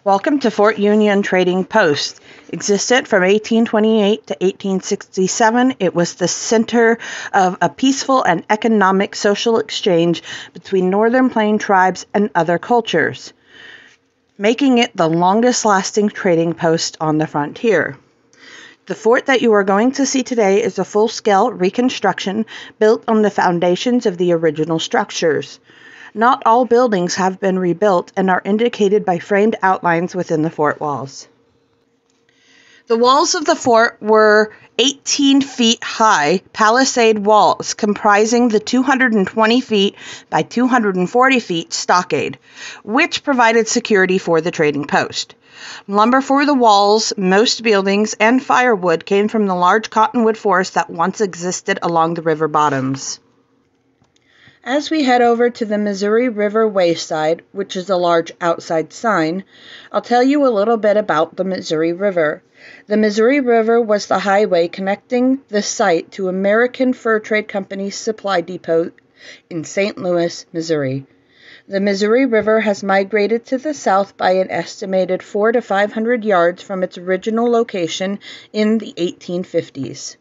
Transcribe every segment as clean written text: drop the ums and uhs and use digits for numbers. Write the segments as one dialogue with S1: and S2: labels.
S1: Welcome to Fort Union Trading Post. Existed from 1828 to 1867, it was the center of a peaceful and economic social exchange between Northern Plain tribes and other cultures, making it the longest-lasting trading post on the frontier. The fort that you are going to see today is a full-scale reconstruction built on the foundations of the original structures. Not all buildings have been rebuilt and are indicated by framed outlines within the fort walls. The walls of the fort were 18 feet high palisade walls comprising the 220 feet by 240 feet stockade, which provided security for the trading post. Lumber for the walls, most buildings, and firewood came from the large cottonwood forest that once existed along the river bottoms. As we head over to the Missouri River wayside, which is a large outside sign, I'll tell you a little bit about the Missouri River. The Missouri River was the highway connecting the site to American Fur Trade Company's supply depot in St. Louis, Missouri. The Missouri River has migrated to the south by an estimated 400 to 500 yards from its original location in the 1850s.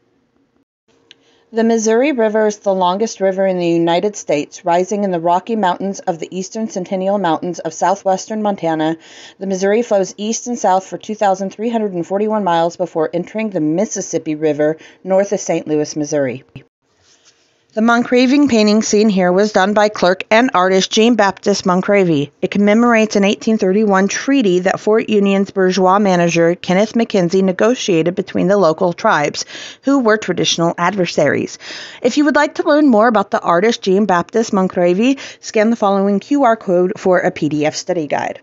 S1: The Missouri River is the longest river in the United States, rising in the Rocky Mountains of the eastern Centennial Mountains of southwestern Montana. The Missouri flows east and south for 2,341 miles before entering the Mississippi River north of St. Louis, Missouri. The Moncraving painting seen here was done by clerk and artist Jean-Baptiste Moncravy. It commemorates an 1831 treaty that Fort Union's bourgeois manager Kenneth Mackenzie negotiated between the local tribes, who were traditional adversaries. If you would like to learn more about the artist Jean-Baptiste Moncravy, scan the following QR code for a PDF study guide.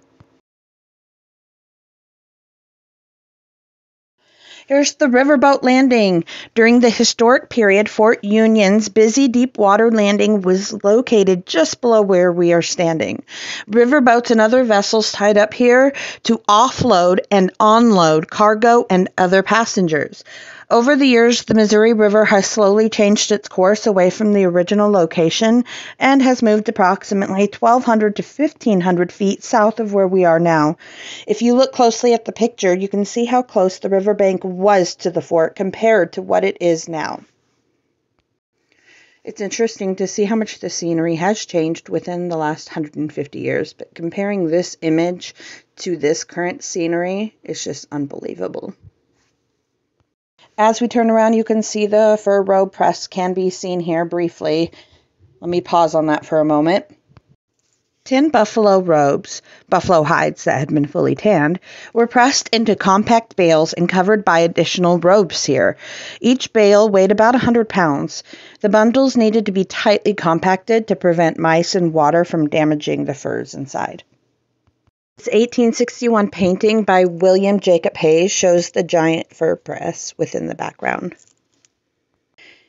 S1: Here's the riverboat landing. During the historic period, Fort Union's busy deep-water landing was located just below where we are standing. Riverboats and other vessels tied up here to offload and onload cargo and other passengers. Over the years, the Missouri River has slowly changed its course away from the original location and has moved approximately 1,200 to 1,500 feet south of where we are now. If you look closely at the picture, you can see how close the riverbank was to the fort compared to what it is now. It's interesting to see how much the scenery has changed within the last 150 years, but comparing this image to this current scenery is just unbelievable. As we turn around, you can see the fur robe press can be seen here briefly. Let me pause on that for a moment. 10 buffalo robes, buffalo hides that had been fully tanned, were pressed into compact bales and covered by additional robes here. Each bale weighed about 100 pounds. The bundles needed to be tightly compacted to prevent mice and water from damaging the furs inside. This 1861 painting by William Jacob Hayes shows the giant fur press within the background.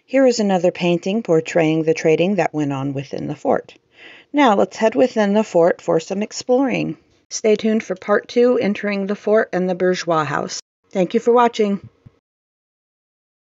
S1: Here is another painting portraying the trading that went on within the fort. Now let's head within the fort for some exploring. Stay tuned for part 2, entering the fort and the bourgeois house. Thank you for watching.